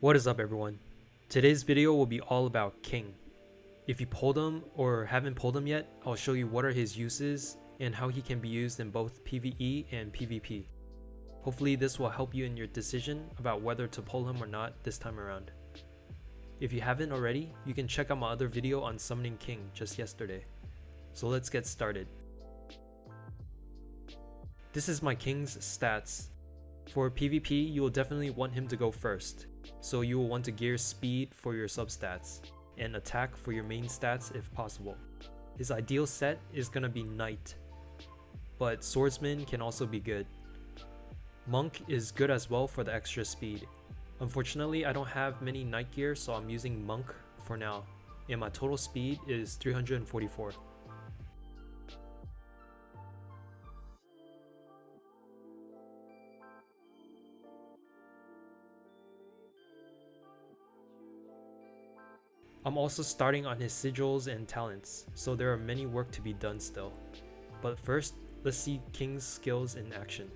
What is up everyone? Today's video will be all about King. If you pulled him or haven't pulled him yet, I'll show you what are his uses and how he can be used in both PvE and PvP. Hopefully this will help you in your decision about whether to pull him or not this time around. If you haven't already, you can check out my other video on summoning King just yesterday. So let's get started. This is my King's stats. For PvP, you will definitely want him to go first, so you will want to gear speed for your substats, and attack for your main stats if possible. His ideal set is gonna be Knight, but Swordsman can also be good. Monk is good as well for the extra speed. Unfortunately, I don't have many Knight gear, so I'm using Monk for now, and my total speed is 344. I'm also starting on his sigils and talents, so there are many work to be done still. But first, let's see King's skills in action.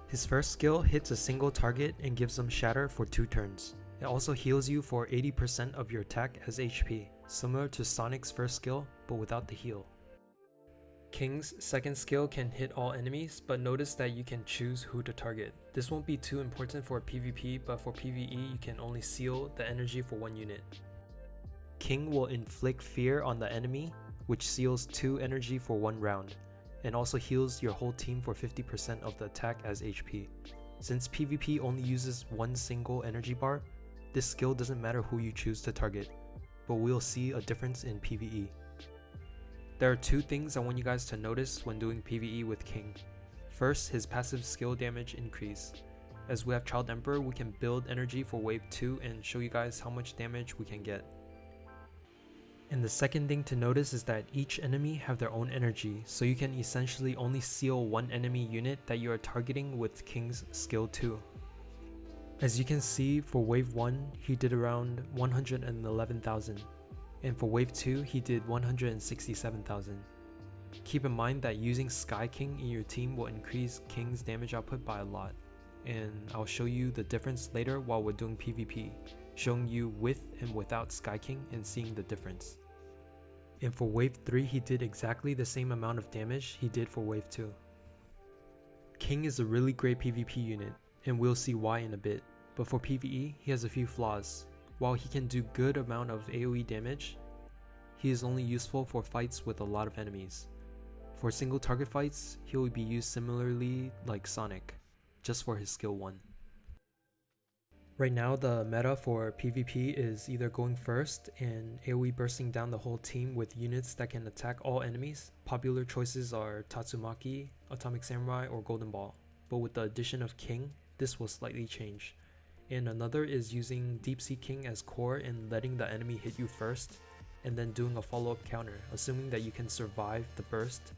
His first skill hits a single target and gives them shatter for 2 turns. It also heals you for 80% of your attack as HP, similar to Sonic's first skill, but without the heal. King's second skill can hit all enemies, but notice that you can choose who to target. This won't be too important for PvP, but for PvE you can only seal the energy for 1 unit. King will inflict fear on the enemy, which seals 2 energy for 1 round, and also heals your whole team for 50% of the attack as HP. Since PvP only uses 1 single energy bar, this skill doesn't matter who you choose to target, but we'll see a difference in PvE. There are 2 things I want you guys to notice when doing PvE with King. First, his passive skill damage increase. As we have Child Emperor, we can build energy for wave 2 and show you guys how much damage we can get. And the second thing to notice is that each enemy have their own energy, so you can essentially only seal 1 enemy unit that you are targeting with King's skill 2. As you can see, for wave 1 he did around 111,000, and for wave 2 he did 167,000. Keep in mind that using Sky King in your team will increase King's damage output by a lot, and I'll show you the difference later while we're doing PvP, showing you with and without Sky King and seeing the difference. And for wave 3 he did exactly the same amount of damage he did for wave 2. King is a really great PvP unit, and we'll see why in a bit, but for PvE he has a few flaws. While he can do good amount of AoE damage, he is only useful for fights with a lot of enemies. For single target fights, he will be used similarly like Sonic, just for his skill 1. Right now the meta for PvP is either going first and AoE bursting down the whole team with units that can attack all enemies. Popular choices are Tatsumaki, Atomic Samurai, or Golden Ball, but with the addition of King, this will slightly change. And another is using Deep Sea King as core and letting the enemy hit you first, and then doing a follow-up counter, assuming that you can survive the burst.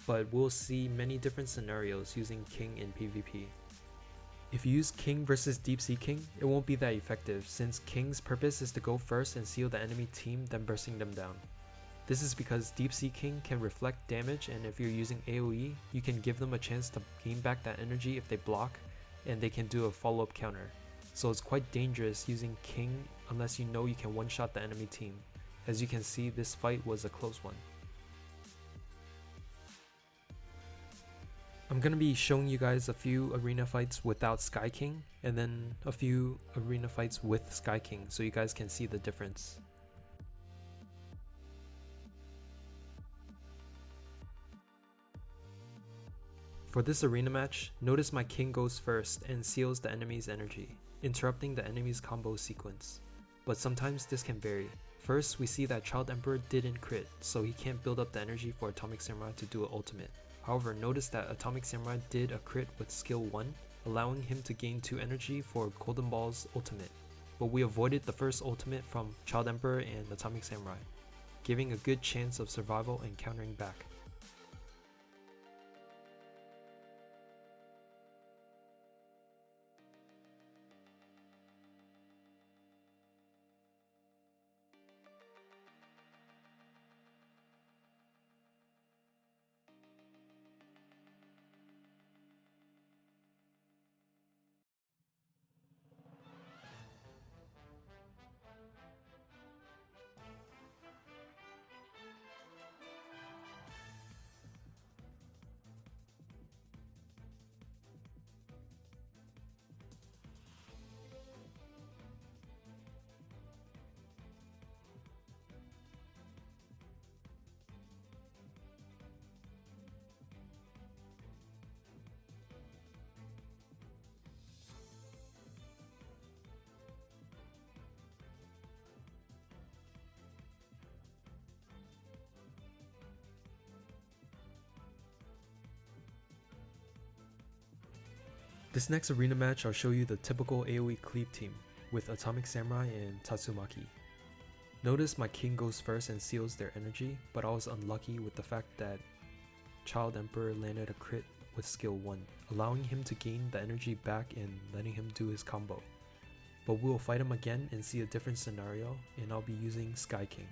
But we'll see many different scenarios using King in PvP. If you use King versus Deep Sea King, it won't be that effective, since King's purpose is to go first and seal the enemy team, then bursting them down. This is because Deep Sea King can reflect damage, and if you're using AoE, you can give them a chance to gain back that energy if they block, and they can do a follow-up counter. So it's quite dangerous using King unless you know you can one-shot the enemy team. As you can see, this fight was a close one. I'm gonna be showing you guys a few arena fights without Sky King, and then a few arena fights with Sky King, so you guys can see the difference. For this arena match, notice my King goes first and seals the enemy's energy, interrupting the enemy's combo sequence. But sometimes this can vary. First, we see that Child Emperor didn't crit, so he can't build up the energy for Atomic Samurai to do an ultimate. However, notice that Atomic Samurai did a crit with skill 1, allowing him to gain 2 energy for Golden Ball's ultimate. But we avoided the first ultimate from Child Emperor and Atomic Samurai, giving a good chance of survival and countering back. This next arena match I'll show you the typical AoE cleave team with Atomic Samurai and Tatsumaki. Notice my king goes first and seals their energy, but I was unlucky with the fact that Child Emperor landed a crit with skill 1, allowing him to gain the energy back and letting him do his combo. But we will fight him again and see a different scenario, and I'll be using Sky King.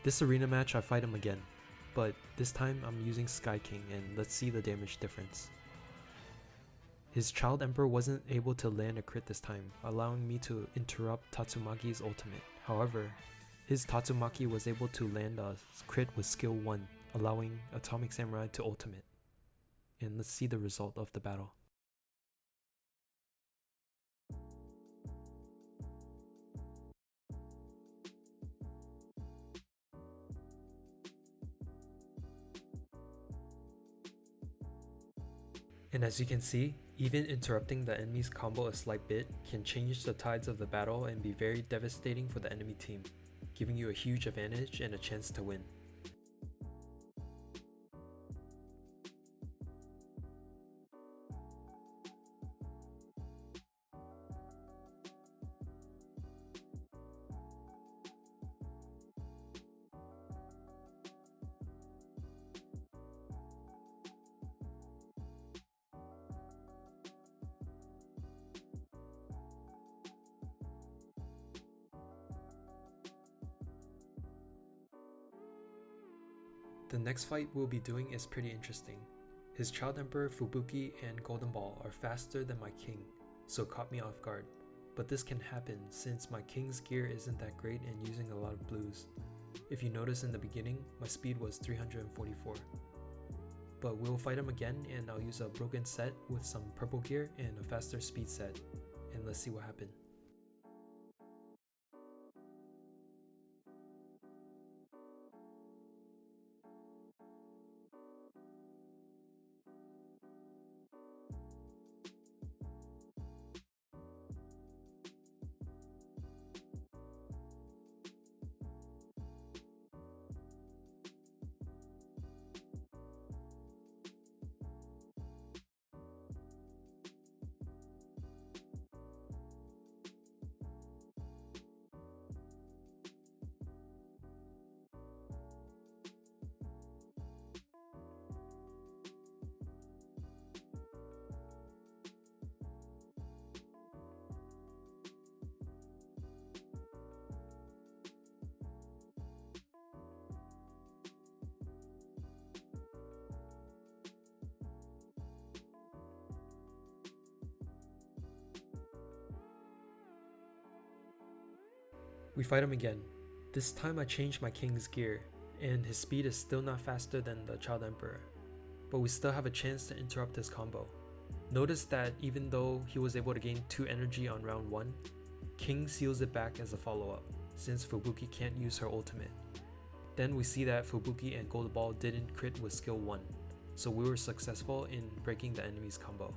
This arena match I fight him again, but this time I'm using Sky King and let's see the damage difference. His Child Emperor wasn't able to land a crit this time, allowing me to interrupt Tatsumaki's ultimate. However, his Tatsumaki was able to land a crit with skill 1, allowing Atomic Samurai to ultimate. And let's see the result of the battle. And as you can see, even interrupting the enemy's combo a slight bit can change the tides of the battle and be very devastating for the enemy team, giving you a huge advantage and a chance to win. The next fight we'll be doing is pretty interesting. His Child Emperor Fubuki and Golden Ball are faster than my king, so it caught me off guard. But this can happen since my king's gear isn't that great and using a lot of blues. If you notice in the beginning, my speed was 344. But we'll fight him again and I'll use a broken set with some purple gear and a faster speed set. And let's see what happens. We fight him again. This time I changed my king's gear, and his speed is still not faster than the Child Emperor, but we still have a chance to interrupt his combo. Notice that even though he was able to gain 2 energy on round 1, King seals it back as a follow-up, since Fubuki can't use her ultimate. Then we see that Fubuki and Golden Ball didn't crit with skill 1, so we were successful in breaking the enemy's combo.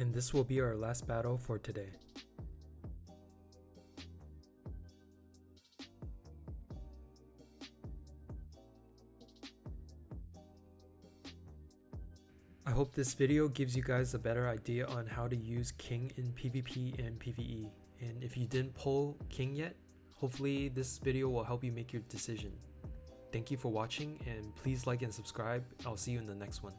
And this will be our last battle for today. I hope this video gives you guys a better idea on how to use King in PvP and PvE. And if you didn't pull King yet, hopefully this video will help you make your decision. Thank you for watching, and please like and subscribe. I'll see you in the next one.